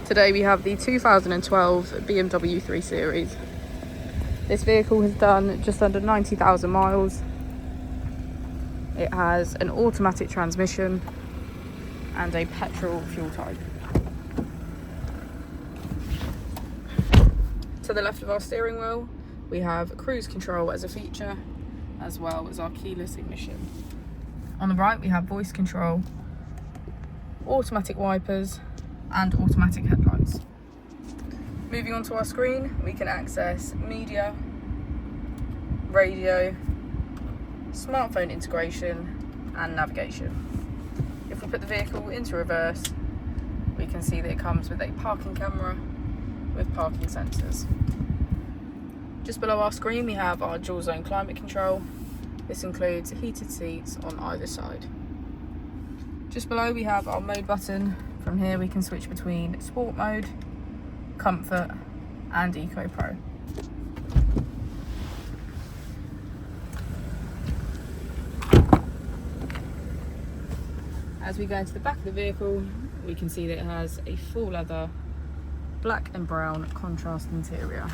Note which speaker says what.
Speaker 1: Today we have the 2012 BMW 3 Series. This vehicle has done just under 90,000 miles. It has an automatic transmission and a petrol fuel type. To the left of our steering wheel, we have cruise control as a feature, as well as our keyless ignition. On the right, we have voice control, automatic wipers, and automatic headlights. Moving on to our screen, we can access media, radio, smartphone integration, and navigation. If we put the vehicle into reverse, we can see that it comes with a parking camera with parking sensors. Just below our screen, we have our dual zone climate control. This includes heated seats on either side. Just below, we have our mode button. From here, we can switch between sport mode, comfort, and Eco Pro. As we go into the back of the vehicle, we can see that it has a full leather, black and brown contrast interior.